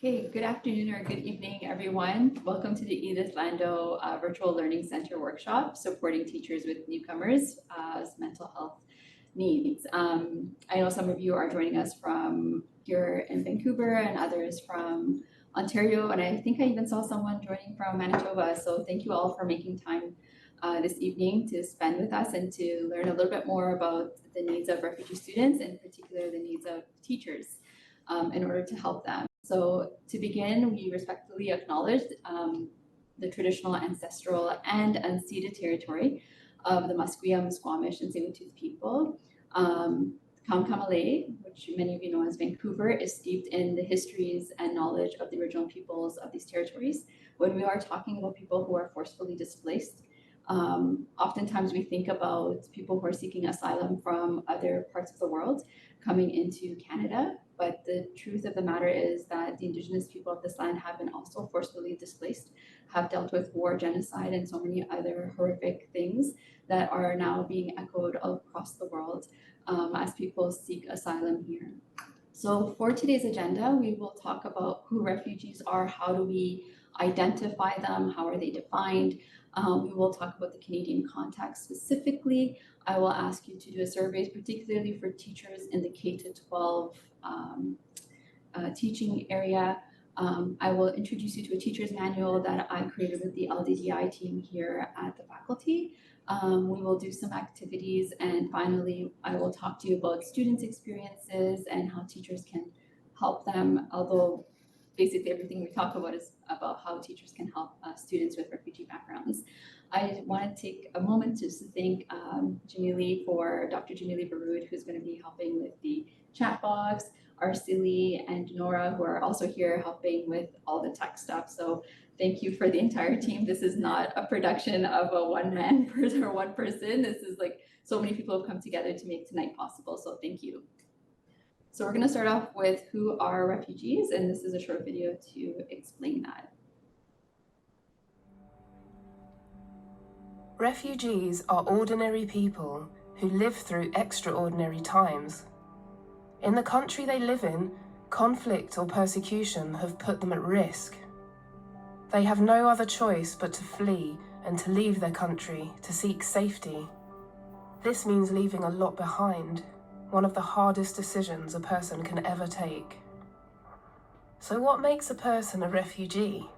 Okay, good afternoon or good evening, everyone. Welcome to the Edith Lando Virtual Learning Center workshop supporting teachers with newcomers' mental health needs. I know some of you are joining us from here in Vancouver and others from Ontario, and I think I even saw someone joining from Manitoba. So thank you all for making time this evening to spend with us and to learn a little bit more about the needs of refugee students, in particular the needs of teachers in order to help them. So to begin, we respectfully acknowledge the traditional, ancestral, and unceded territory of the Musqueam, Squamish, and Tsleil-Waututh people. Kamkamalay, which many of you know as Vancouver, is steeped in the histories and knowledge of the original peoples of these territories. When we are talking about people who are forcefully displaced, oftentimes we think about people who are seeking asylum from other parts of the world coming into Canada, but the truth of the matter is that the Indigenous people of this land have been also forcefully displaced, have dealt with war, genocide, and so many other horrific things that are now being echoed across the world as people seek asylum here. So for today's agenda, we will talk about who refugees are, how do we identify them, how are they defined. We will talk about the Canadian context specifically. I will ask you to do a survey, particularly for teachers in the K-12 teaching area. I will introduce you to a teacher's manual that I created with the LDDI team here at the faculty. We will do some activities, and finally, I will talk to you about students' experiences and how teachers can help them, although basically everything we talk about is about how teachers can help students with refugee backgrounds. I want to take a moment just to thank Dr. Jamili Baroud, who's going to be helping with the chat box, Arsili and Nora, who are also here helping with all the tech stuff. So thank you for the entire team. This is not a production of a one-man person or one person. This is like so many people have come together to make tonight possible. So thank you. So we're going to start off with who are refugees, and this is a short video to explain that. Refugees are ordinary people who live through extraordinary times. In the country they live in, conflict or persecution have put them at risk. They have no other choice but to flee and to leave their country to seek safety. This means leaving a lot behind, one of the hardest decisions a person can ever take. So what makes a person a refugee?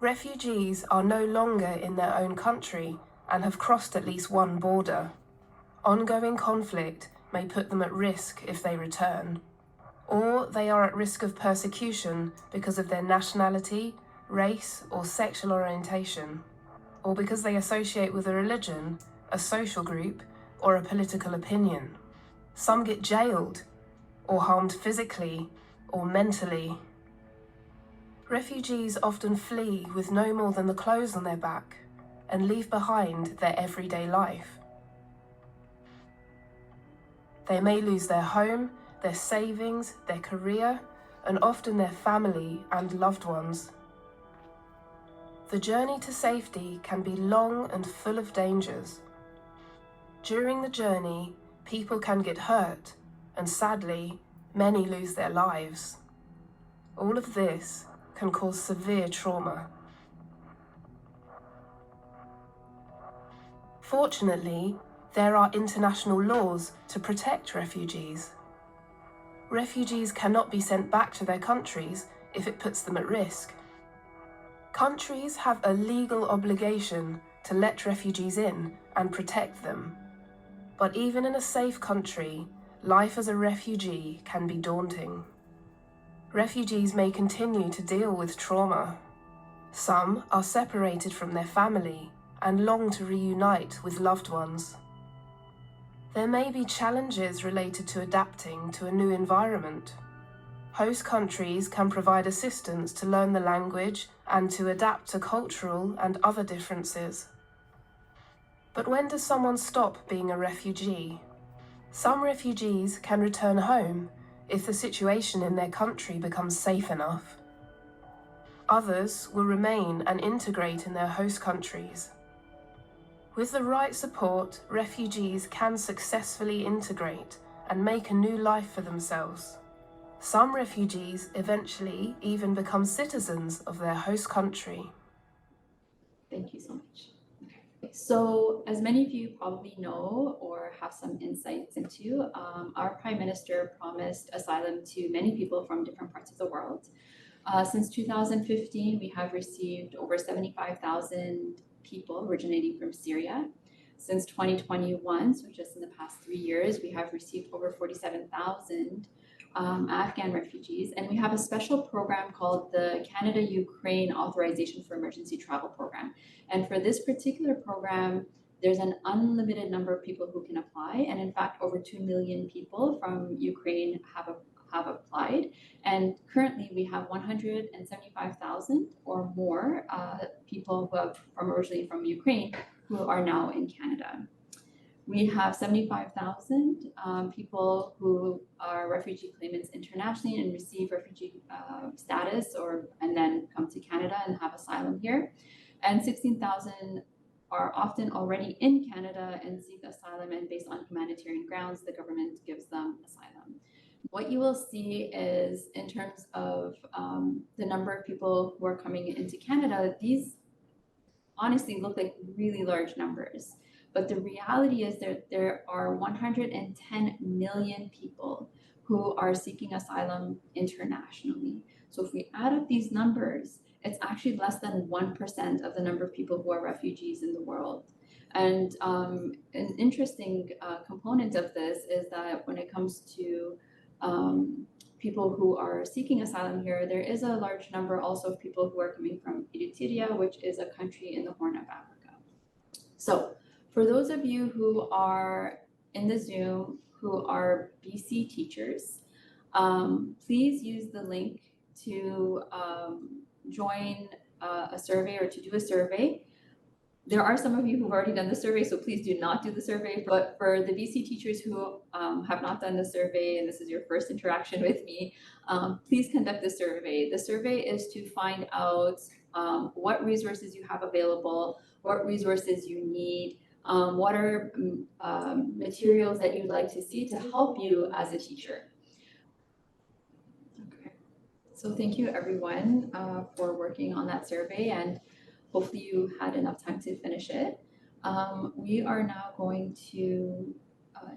Refugees are no longer in their own country and have crossed at least one border. Ongoing conflict may put them at risk if they return, or they are at risk of persecution because of their nationality, race, or sexual orientation, or because they associate with a religion, a social group, or a political opinion. Some get jailed, or harmed physically, or mentally. Refugees often flee with no more than the clothes on their back and leave behind their everyday life. They may lose their home, their savings, their career, and often their family and loved ones. The journey to safety can be long and full of dangers. During the journey, people can get hurt, and sadly, many lose their lives. All of this can cause severe trauma. Fortunately, there are international laws to protect refugees. Refugees cannot be sent back to their countries if it puts them at risk. Countries have a legal obligation to let refugees in and protect them. But even in a safe country, life as a refugee can be daunting. Refugees may continue to deal with trauma. Some are separated from their family and long to reunite with loved ones. There may be challenges related to adapting to a new environment. Host countries can provide assistance to learn the language and to adapt to cultural and other differences. But when does someone stop being a refugee? Some refugees can return home if the situation in their country becomes safe enough. Others will remain and integrate in their host countries. With the right support, refugees can successfully integrate and make a new life for themselves. Some refugees eventually even become citizens of their host country. Thank you so much. Okay. So, as many of you probably know or have some insights into, our Prime Minister promised asylum to many people from different parts of the world. Since 2015, we have received over 75,000 people originating from Syria. Since 2021, so just in the past 3 years, we have received over 47,000 Afghan refugees, and we have a special program called the Canada-Ukraine Authorization for Emergency Travel Program. And for this particular program, there's an unlimited number of people who can apply, and in fact, over 2 million people from Ukraine have applied. And currently, we have 175,000 or more people who have originally from Ukraine who are now in Canada. We have 75,000 people who are refugee claimants internationally and receive refugee status and then come to Canada and have asylum here. And 16,000 are often already in Canada and seek asylum, and based on humanitarian grounds, the government gives them asylum. What you will see is, in terms of the number of people who are coming into Canada, these honestly look like really large numbers. But the reality is that there are 110 million people who are seeking asylum internationally. So if we add up these numbers, it's actually less than 1% of the number of people who are refugees in the world. And an interesting component of this is that when it comes to people who are seeking asylum here, there is a large number also of people who are coming from Eritrea, which is a country in the Horn of Africa. So for those of you who are in the Zoom who are BC teachers, please use the link to join a survey or to do a survey. There are some of you who've already done the survey, so please do not do the survey. But for the BC teachers who have not done the survey, and this is your first interaction with me, please conduct the survey. The survey is to find out what resources you have available, what resources you need, what are materials that you'd like to see to help you as a teacher. Okay. So thank you everyone for working on that survey, and hopefully you had enough time to finish it. We are now going to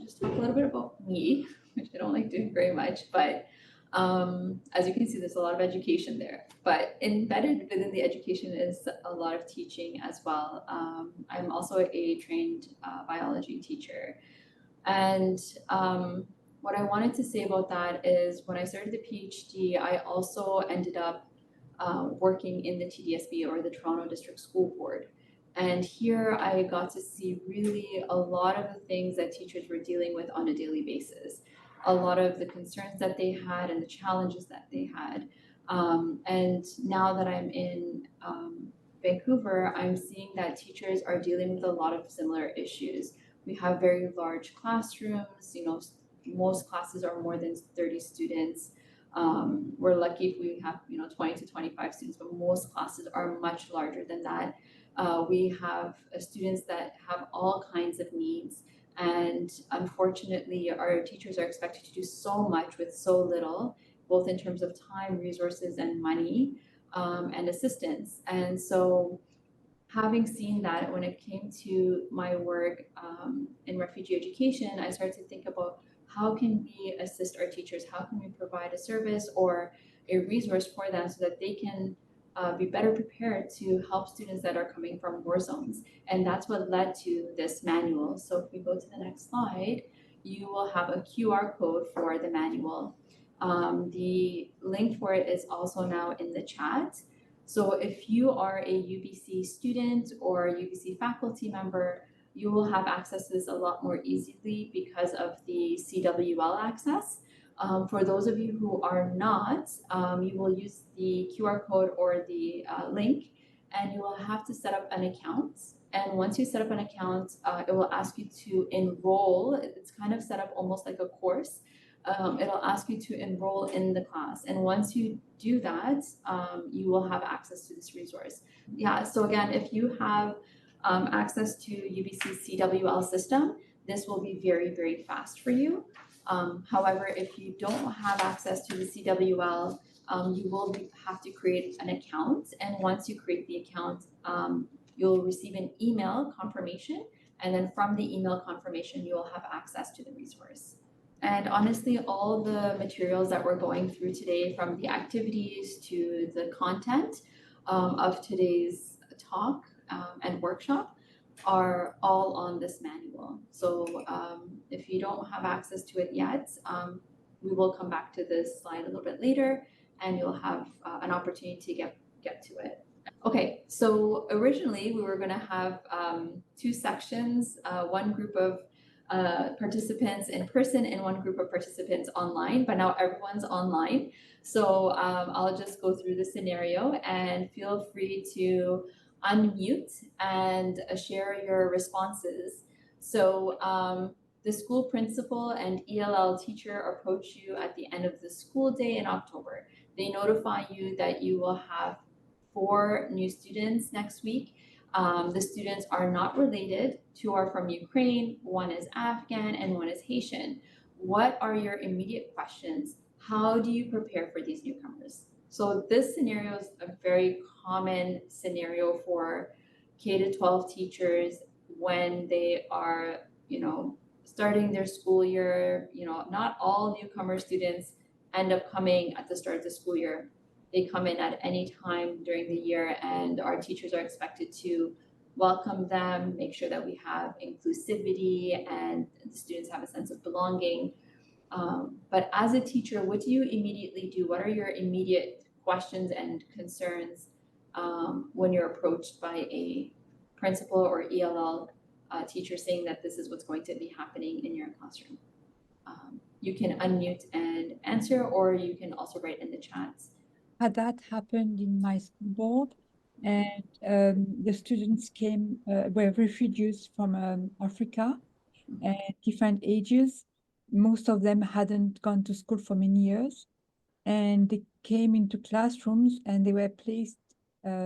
just talk a little bit about me, which I don't like doing very much, but as you can see, there's a lot of education there. But embedded within the education is a lot of teaching as well. I'm also a trained biology teacher. And what I wanted to say about that is when I started the PhD, I also ended up working in the TDSB, or the Toronto District School Board. And here I got to see really a lot of the things that teachers were dealing with on a daily basis, a lot of the concerns that they had and the challenges that they had. And now that I'm in Vancouver, I'm seeing that teachers are dealing with a lot of similar issues. We have very large classrooms, most classes are more than 30 students. We're lucky if we have 20 to 25 students, but most classes are much larger than that. We have students that have all kinds of needs, and unfortunately our teachers are expected to do so much with so little, both in terms of time, resources, and money, and assistance. And so having seen that, when it came to my work in refugee education, I started to think about how can we assist our teachers? How can we provide a service or a resource for them so that they can be better prepared to help students that are coming from war zones? And that's what led to this manual. So if we go to the next slide, you will have a QR code for the manual. The link for it is also now in the chat. So if you are a UBC student or UBC faculty member, you will have access to this a lot more easily because of the CWL access. For those of you who are not, you will use the QR code or the link, and you will have to set up an account. And once you set up an account, it will ask you to enroll. It's kind of set up almost like a course. It'll ask you to enroll in the class. And once you do that, you will have access to this resource. Yeah, so again, if you have access to UBC's CWL system, this will be very, very fast for you. However, if you don't have access to the CWL, you will have to create an account. And once you create the account, you'll receive an email confirmation. And then from the email confirmation, you'll have access to the resource. And honestly, all the materials that we're going through today, from the activities to the content of today's talk and workshop, are all on this manual. So if you don't have access to it yet, we will come back to this slide a little bit later, and you'll have an opportunity to get to it. Okay, so originally we were going to have two sections, one group of participants in person and one group of participants online, but now everyone's online. So I'll just go through the scenario, and feel free to unmute and share your responses. So the school principal and ELL teacher approach you at the end of the school day in October. They notify you that you will have 4 new students next week. The students are not related. 2 are from Ukraine, 1 is Afghan, and 1 is Haitian. What are your immediate questions? How do you prepare for these newcomers? So this scenario is a very common scenario for K-12 teachers when they are, starting their school year. Not all newcomer students end up coming at the start of the school year. They come in at any time during the year, and our teachers are expected to welcome them, make sure that we have inclusivity and the students have a sense of belonging. But as a teacher, what do you immediately do? What are your immediate questions and concerns when you're approached by a principal or ELL teacher saying that this is what's going to be happening in your classroom? You can unmute and answer, or you can also write in the chats. That happened in my school board, and the students were refugees from Africa at different ages. Most of them hadn't gone to school for many years, and they came into classrooms, and they were placed,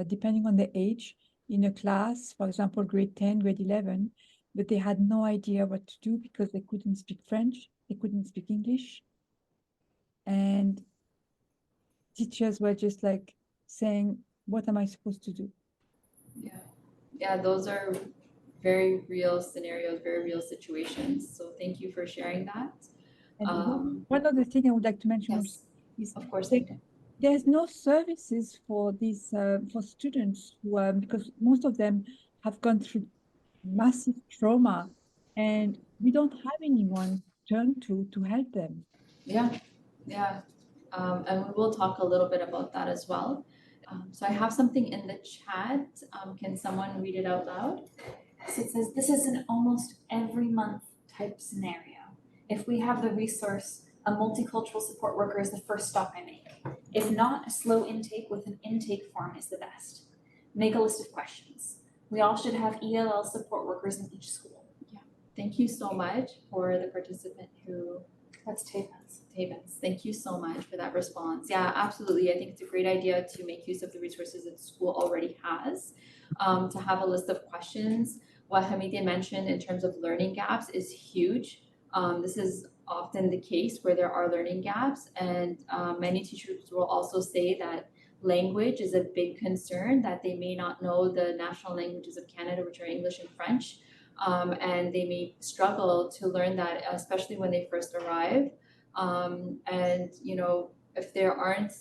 depending on their age, in a class, for example, grade 10, grade 11, but they had no idea what to do because they couldn't speak French, they couldn't speak English, and teachers were just like saying, what am I supposed to do? Yeah, those are very real scenarios, very real situations. So thank you for sharing that. And one other thing I would like to mention Yes, is, of course. There's no services for these for students who, because most of them have gone through massive trauma, and we don't have anyone to turn to help them. Yeah. And we will talk a little bit about that as well. So I have something in the chat. Can someone read it out loud? So it says, this is an almost every month type scenario. If we have the resource, a multicultural support worker is the first stop I make. If not, a slow intake with an intake form is the best. Make a list of questions. We all should have ELL support workers in each school. Yeah. Thank you so much for the participant who... That's Tavens. Thank you so much for that response. Yeah, absolutely. I think it's a great idea to make use of the resources that the school already has, to have a list of questions. What Hamideh mentioned in terms of learning gaps is huge. This is often the case where there are learning gaps, and many teachers will also say that language is a big concern, that they may not know the national languages of Canada, which are English and French. And they may struggle to learn that, especially when they first arrive. And if there aren't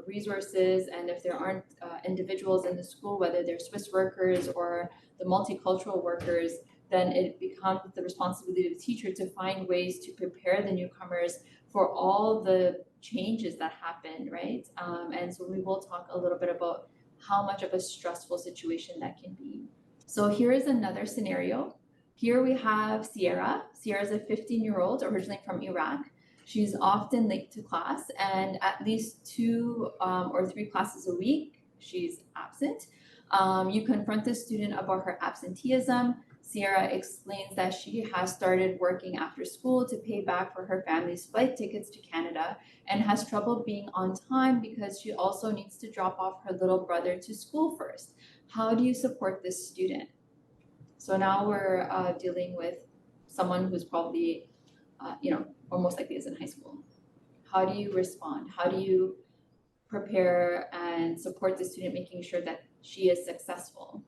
resources, and if there aren't individuals in the school, whether they're Swiss workers or the multicultural workers, then it becomes the responsibility of the teacher to find ways to prepare the newcomers for all the changes that happen, right? And so we will talk a little bit about how much of a stressful situation that can be. So here is another scenario. Here we have Sierra. Sierra is a 15-year-old originally from Iraq. She's often late to class, and at least 2 or 3 classes a week, she's absent. You confront the student about her absenteeism. Sierra explains that she has started working after school to pay back for her family's flight tickets to Canada, and has trouble being on time because she also needs to drop off her little brother to school first. How do you support this student? So now we're dealing with someone who's probably, or most likely is in high school. How do you respond? How do you prepare and support the student, making sure that she is successful?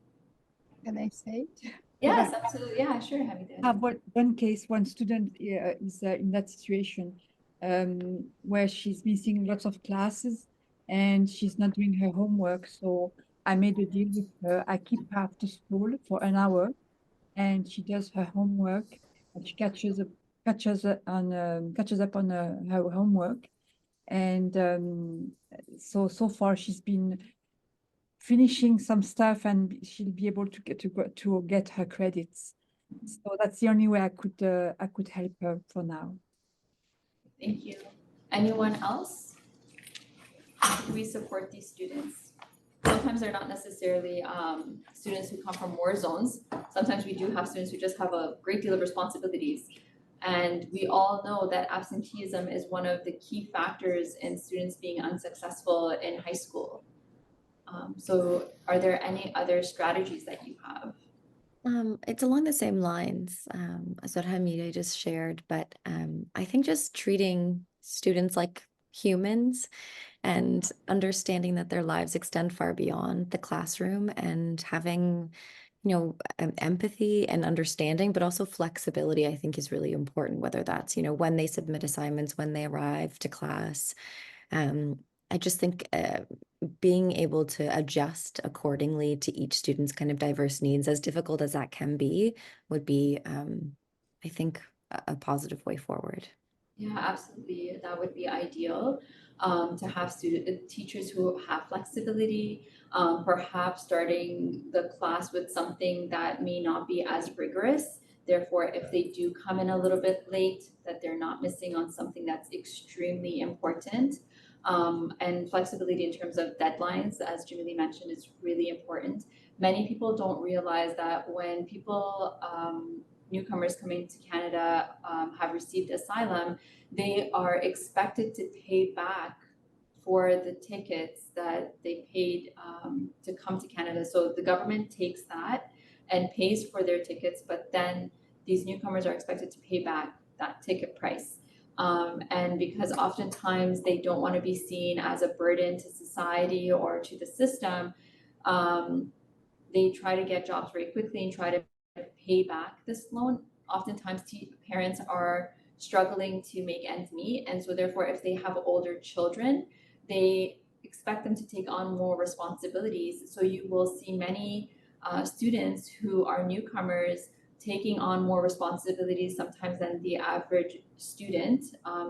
Can I say it? Yes, absolutely. Yeah, sure. I have one case, one student is in that situation where she's missing lots of classes and she's not doing her homework. So I made a deal with her. I keep her after school for an hour and she does her homework and she catches up on her homework. And so far she's been finishing some stuff and she'll be able to get her credits. So that's the only way I could help her for now. Thank you. Anyone else? How do we support these students? Sometimes they're not necessarily students who come from war zones. Sometimes we do have students who just have a great deal of responsibilities. And we all know that absenteeism is one of the key factors in students being unsuccessful in high school. So are there any other strategies that you have? It's along the same lines as what Hamida just shared, but I think just treating students like humans and understanding that their lives extend far beyond the classroom and having, empathy and understanding, but also flexibility, I think is really important, whether that's, when they submit assignments, when they arrive to class. I just think being able to adjust accordingly to each student's kind of diverse needs, as difficult as that can be, would be, I think, a positive way forward. Yeah, absolutely. That would be ideal to have teachers who have flexibility, perhaps starting the class with something that may not be as rigorous. Therefore, if they do come in a little bit late, that they're not missing on something that's extremely important. And flexibility in terms of deadlines, as Jamili mentioned, is really important. Many people don't realize that when people, newcomers coming to Canada, have received asylum, they are expected to pay back for the tickets that they paid to come to Canada. So the government takes that and pays for their tickets, but then these newcomers are expected to pay back that ticket price. And because oftentimes they don't want to be seen as a burden to society or to the system, they try to get jobs very quickly and try to pay back this loan. Oftentimes parents are struggling to make ends meet, and so therefore if they have older children, they expect them to take on more responsibilities. So you will see many students who are newcomers taking on more responsibilities sometimes than the average student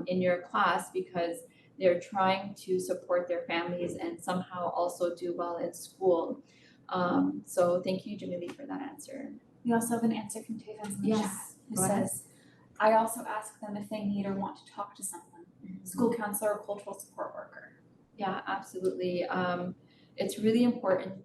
in your class, because they're trying to support their families and somehow also do well in school. So thank you, Jamili, for that answer. We also have an answer from Tavens in the chat, who says, I also ask them if they need or want to talk to someone, school counselor or cultural support worker. Yeah, absolutely. It's really important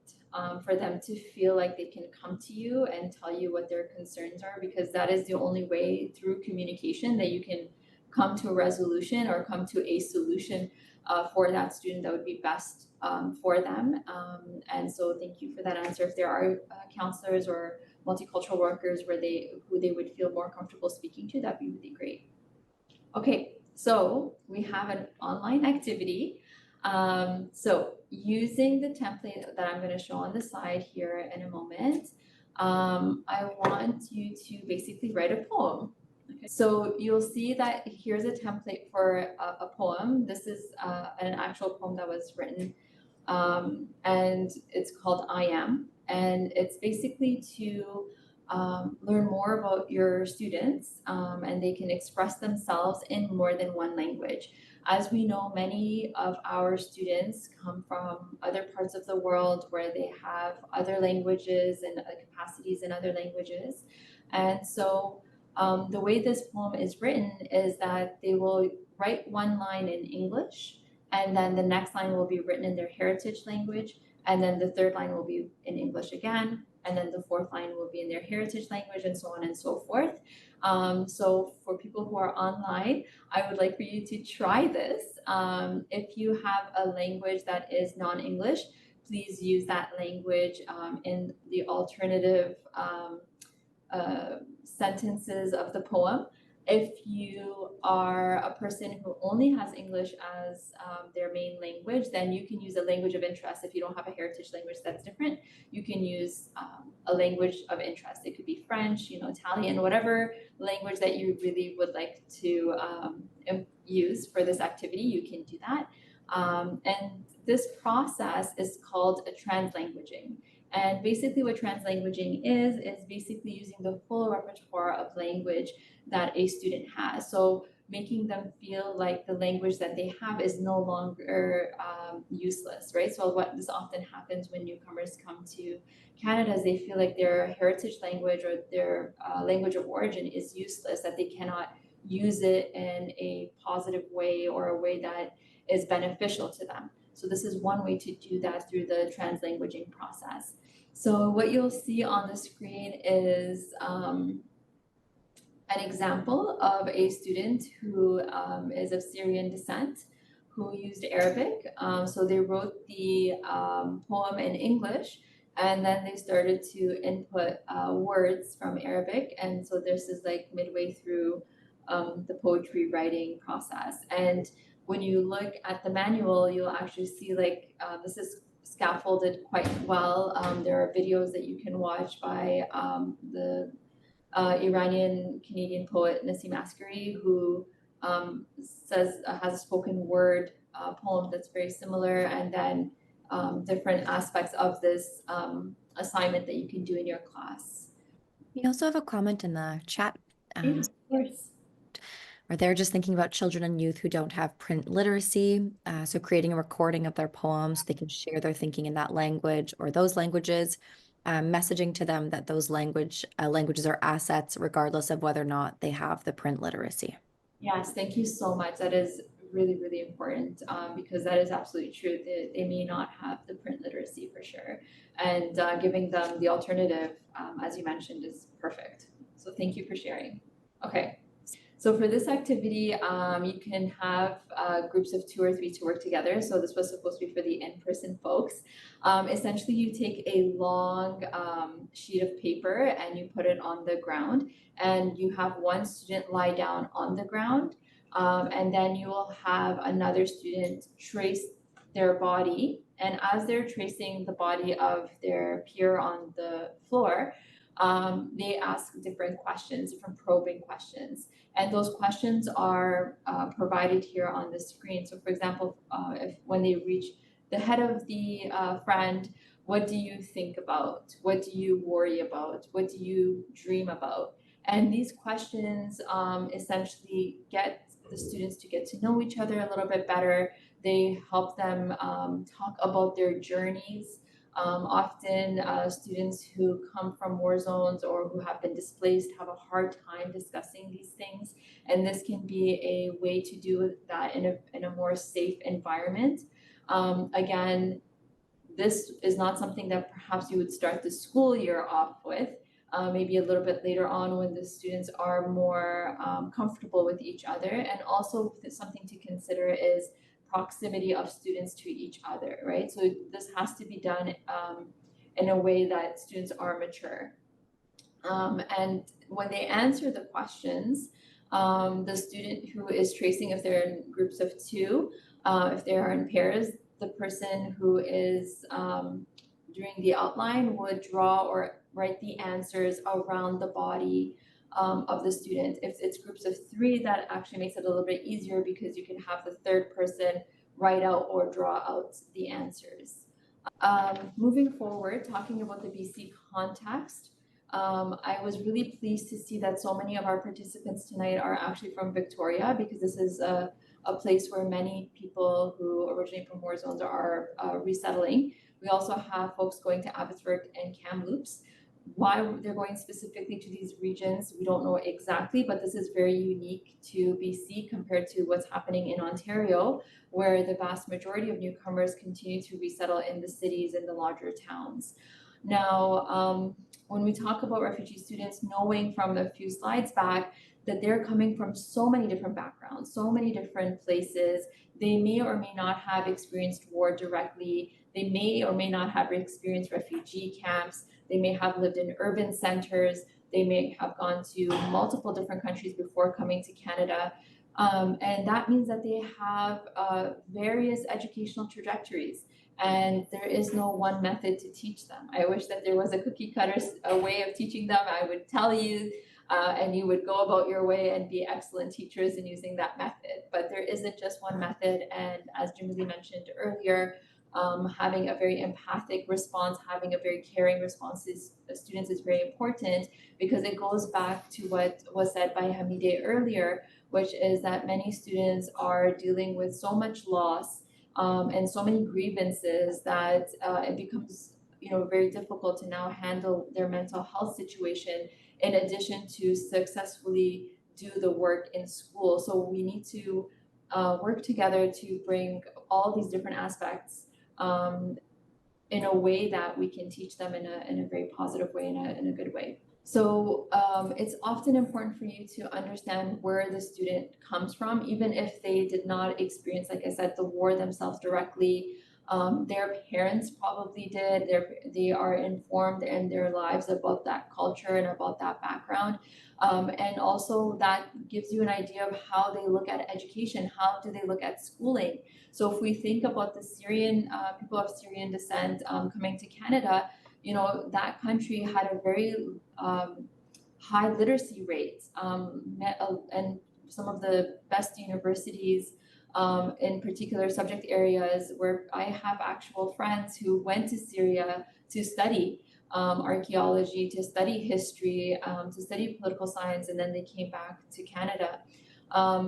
for them to feel like they can come to you and tell you what their concerns are, because that is the only way through communication that you can come to a resolution or come to a solution for that student that would be best for them. And so thank you for that answer. If there are counselors or multicultural workers who they would feel more comfortable speaking to, that'd be really great. Okay, so we have an online activity. So using the template that I'm going to show on the side here in a moment, I want you to basically write a poem. Okay. So you'll see that here's a template for a poem. This is an actual poem that was written, and it's called I Am, and it's basically to learn more about your students, and they can express themselves in more than one language. As we know, many of our students come from other parts of the world where they have other languages and capacities in other languages. And so the way this poem is written is that they will write one line in English, and then the next line will be written in their heritage language, and then the third line will be in English again, and then the fourth line will be in their heritage language, and so on and so forth. So for people who are online, I would like for you to try this. If you have a language that is non-English, please use that language in the alternative sentences of the poem. If you are a person who only has English as their main language, then you can use a language of interest. If you don't have a heritage language that's different, you can use a language of interest. It could be French, Italian, whatever language that you really would like to use for this activity, you can do that. And this process is called a translanguaging. And basically what translanguaging is basically using the full repertoire of language that a student has. So making them feel like the language that they have is no longer useless, right? So what this often happens when newcomers come to Canada is they feel like their heritage language or their language of origin is useless, that they cannot use it in a positive way or a way that is beneficial to them. So this is one way to do that through the translanguaging process. So what you'll see on the screen is an example of a student who is of Syrian descent who used Arabic. So they wrote the poem in English, and then they started to input words from Arabic. And so this is like midway through the poetry writing process. And when you look at the manual, you'll actually see this is scaffolded quite well. There are videos that you can watch by the Iranian Canadian poet Nassim Askari, who has a spoken word poem that's very similar, and then different aspects of this assignment that you can do in your class. We also have a comment in the chat. Of course. Or they're just thinking about children and youth who don't have print literacy. So creating a recording of their poems, so they can share their thinking in that language or those languages, messaging to them that those languages are assets, regardless of whether or not they have the print literacy. Yes, thank you so much. That is really, really important because that is absolutely true. They may not have the print literacy for sure. And giving them the alternative, as you mentioned, is perfect. So thank you for sharing. Okay. So for this activity, you can have groups of 2 or 3 to work together. So this was supposed to be for the in-person folks. Essentially, you take a long sheet of paper and you put it on the ground, and you have one student lie down on the ground, and then you will have another student trace their body. And as they're tracing the body of their peer on the floor, they ask different questions, different probing questions. And those questions are provided here on the screen. So for example, when they reach the head of the friend, what do you think about? What do you worry about? What do you dream about? And these questions essentially get the students to get to know each other a little bit better. They help them talk about their journeys. Often students who come from war zones or who have been displaced have a hard time discussing these things, and this can be a way to do that in a more safe environment. Again, this is not something that perhaps you would start the school year off with. Maybe a little bit later on when the students are more comfortable with each other. And also something to consider is proximity of students to each other, right? So this has to be done in a way that students are mature. And when they answer the questions, the student who is tracing, if they're in groups of 2, if they are in pairs, the person who is doing the outline would draw or write the answers around the body of the student. If it's groups of 3, that actually makes it a little bit easier because you can have the third person write out or draw out the answers. Moving forward, talking about the BC context, I was really pleased to see that so many of our participants tonight are actually from Victoria, because this is a place where many people who originate from war zones are resettling. We also have folks going to Abbotsford and Kamloops. Why they're going specifically to these regions, we don't know exactly, but this is very unique to BC compared to what's happening in Ontario, where the vast majority of newcomers continue to resettle in the cities and the larger towns. Now, when we talk about refugee students, knowing from a few slides back that they're coming from so many different backgrounds, so many different places, they may or may not have experienced war directly, they may or may not have experienced refugee camps, they may have lived in urban centers. They may have gone to multiple different countries before coming to Canada. And that means that they have various educational trajectories, and there is no one method to teach them. I wish that there was a cookie cutter way of teaching them. I would tell you, and you would go about your way and be excellent teachers in using that method. But there isn't just one method. And as Jimmy mentioned earlier, having a very empathic response, having a very caring response to students is very important, because it goes back to what was said by Hamide earlier, which is that many students are dealing with so much loss and so many grievances that it becomes very difficult to now handle their mental health situation, in addition to successfully do the work in school. So we need to work together to bring all these different aspects in a way that we can teach them in a very positive way, in a good way. So it's often important for you to understand where the student comes from, even if they did not experience, like I said, the war themselves directly. Their parents probably did. They are informed in their lives about that culture and about that background. And also that gives you an idea of how they look at education. How do they look at schooling? So if we think about the Syrian people of Syrian descent coming to Canada, that country had a very high literacy rate, and some of the best universities in particular subject areas, where I have actual friends who went to Syria to study archaeology, to study history, to study political science, and then they came back to Canada.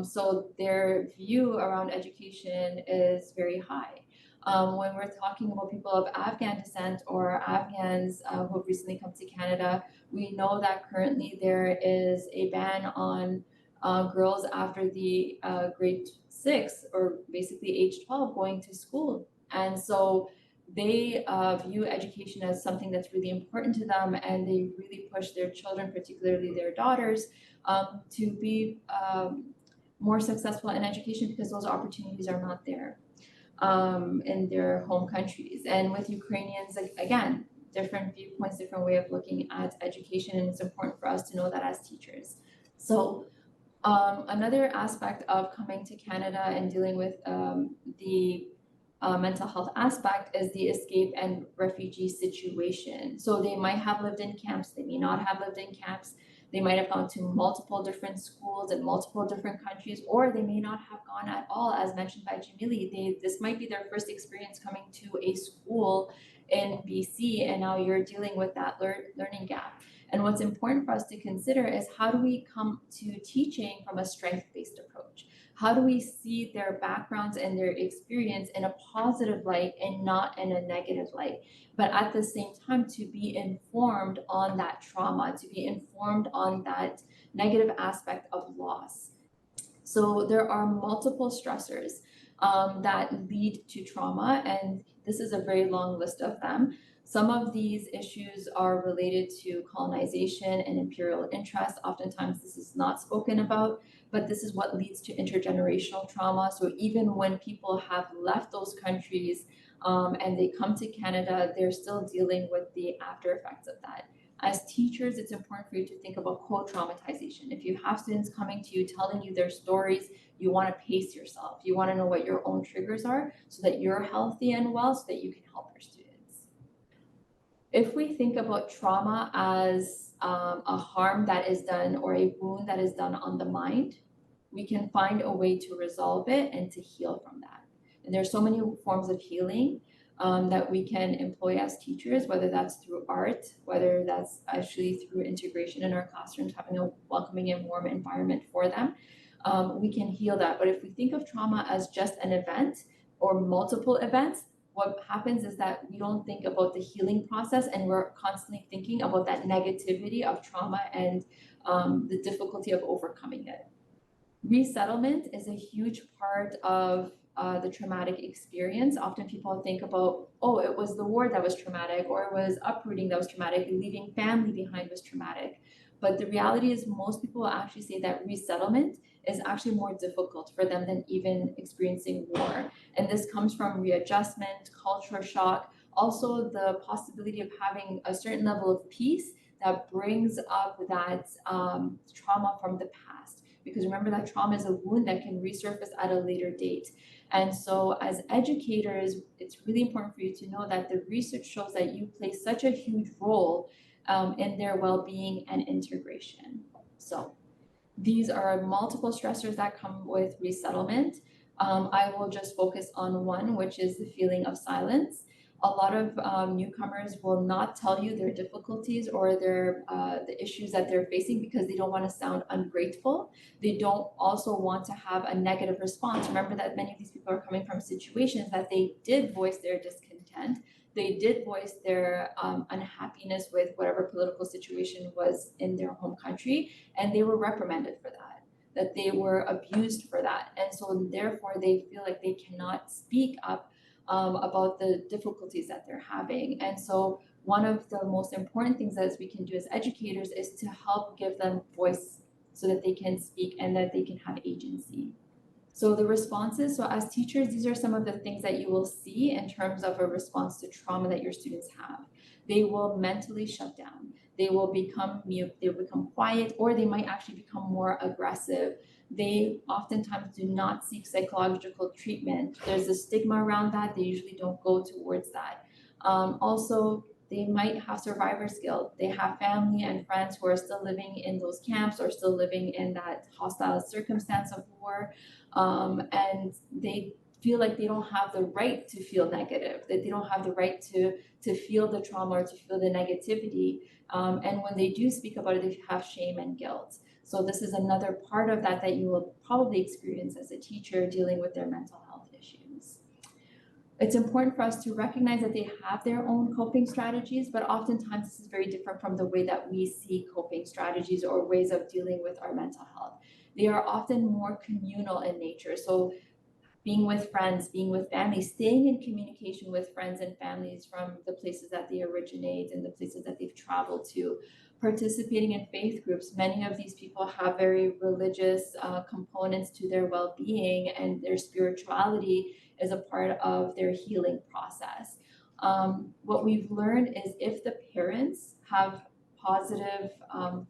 So their view around education is very high. When we're talking about people of Afghan descent or Afghans who have recently come to Canada, we know that currently there is a ban on girls after the grade 6, or basically age 12, going to school. And so they view education as something that's really important to them, and they really push their children, particularly their daughters, to be more successful in education, because those opportunities are not there in their home countries. And with Ukrainians, again, different viewpoints, different way of looking at education, and it's important for us to know that as teachers. So another aspect of coming to Canada and dealing with the mental health aspect is the escape and refugee situation. So they might have lived in camps, they may not have lived in camps, they might have gone to multiple different schools in multiple different countries, or they may not have gone at all, as mentioned by Jamili. This might be their first experience coming to a school in BC, and now you're dealing with that learning gap. And what's important for us to consider is, how do we come to teaching from a strength-based approach? How do we see their backgrounds and their experience in a positive light and not in a negative light? But at the same time, to be informed on that trauma, to be informed on that negative aspect of loss. So there are multiple stressors that lead to trauma, and this is a very long list of them. Some of these issues are related to colonization and imperial interest. Oftentimes this is not spoken about, but this is what leads to intergenerational trauma. So even when people have left those countries and they come to Canada, they're still dealing with the after effects of that. As teachers, it's important for you to think about co-traumatization. If you have students coming to you telling you their stories, you want to pace yourself. You want to know what your own triggers are, so that you're healthy and well, so that you can help your students. If we think about trauma as a harm that is done, or a wound that is done on the mind, we can find a way to resolve it and to heal from that. And there's so many forms of healing that we can employ as teachers, whether that's through art, whether that's actually through integration in our classrooms, having a welcoming and warm environment for them. We can heal that. But if we think of trauma as just an event or multiple events, what happens is that we don't think about the healing process, and we're constantly thinking about that negativity of trauma and the difficulty of overcoming it. Resettlement is a huge part of the traumatic experience. Often people think about, oh, it was the war that was traumatic, or it was uprooting that was traumatic, and leaving family behind was traumatic. But the reality is, most people will actually say that resettlement is actually more difficult for them than even experiencing war. And this comes from readjustment, culture shock, also the possibility of having a certain level of peace that brings up that trauma from the past. Because remember that trauma is a wound that can resurface at a later date. And so as educators, it's really important for you to know that the research shows that you play such a huge role in their well-being and integration. So these are multiple stressors that come with resettlement. I will just focus on one, which is the feeling of silence. A lot of newcomers will not tell you their difficulties or the issues that they're facing because they don't want to sound ungrateful. They don't also want to have a negative response. Remember that many of these people are coming from situations that they did voice their discontent. They did voice their unhappiness with whatever political situation was in their home country, and they were reprimanded for that they were abused for that. And so therefore they feel like they cannot speak up about the difficulties that they're having. And so one of the most important things that we can do as educators is to help give them voice so that they can speak and that they can have agency. So the responses, so as teachers, these are some of the things that you will see in terms of a response to trauma that your students have. They will mentally shut down. They will become mute, they will become quiet, or they might actually become more aggressive. They oftentimes do not seek psychological treatment. There's a stigma around that. They usually don't go towards that. Also, they might have survivor's guilt. They have family and friends who are still living in those camps or still living in that hostile circumstance of war. And they feel like they don't have the right to feel negative, that they don't have the right to feel the trauma or to feel the negativity. And when they do speak about it, they have shame and guilt. So this is another part of that you will probably experience as a teacher dealing with their mental health issues. It's important for us to recognize that they have their own coping strategies, but oftentimes this is very different from the way that we see coping strategies or ways of dealing with our mental health. They are often more communal in nature. So being with friends, being with family, staying in communication with friends and families from the places that they originate and the places that they've traveled to, participating in faith groups. Many of these people have very religious components to their well-being, and their spirituality is a part of their healing process. What we've learned is if the parents have positive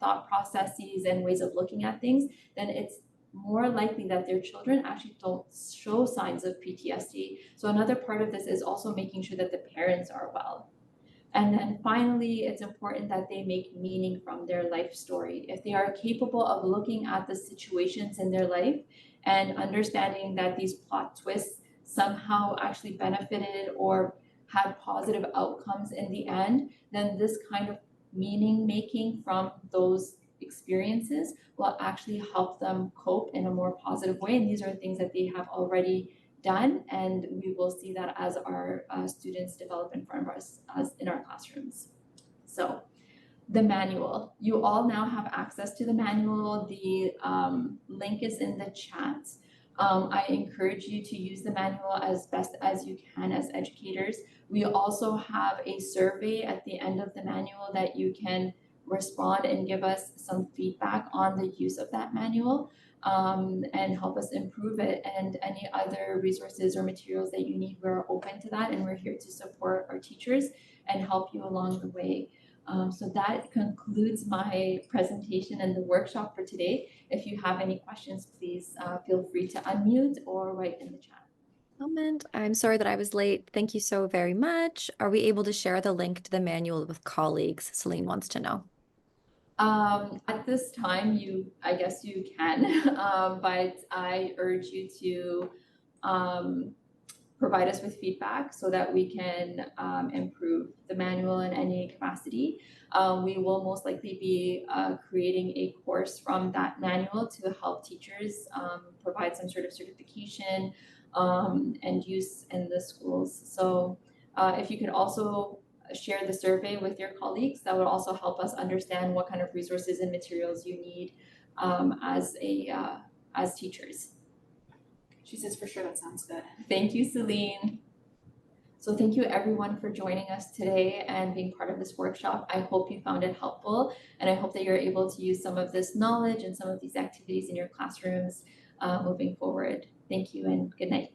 thought processes and ways of looking at things, then it's more likely that their children actually don't show signs of PTSD. So another part of this is also making sure that the parents are well. And then finally, it's important that they make meaning from their life story. If they are capable of looking at the situations in their life and understanding that these plot twists somehow actually benefited or had positive outcomes in the end, then this kind of meaning making from those experiences will actually help them cope in a more positive way. And these are things that they have already done, and we will see that as our students develop in front of us as in our classrooms. So the manual, you all now have access to the manual. The link is in the chat. I encourage you to use the manual as best as you can as educators. We also have a survey at the end of the manual that you can respond and give us some feedback on the use of that manual, and help us improve it. And any other resources or materials that you need, we're open to that, and we're here to support our teachers and help you along the way. So that concludes my presentation and the workshop for today. If you have any questions, please feel free to unmute or write in the chat. Moment. I'm sorry that I was late. Thank you so very much. Are we able to share the link to the manual with colleagues? Celine wants to know. At this time, I guess you can, but I urge you to provide us with feedback so that we can improve the manual in any capacity. We will most likely be creating a course from that manual to help teachers provide some sort of certification and use in the schools. So if you could also share the survey with your colleagues, that would also help us understand what kind of resources and materials you need as teachers. She says for sure that sounds good. Thank you, Celine. So thank you everyone for joining us today and being part of this workshop. I hope you found it helpful, and I hope that you're able to use some of this knowledge and some of these activities in your classrooms moving forward. Thank you and good night.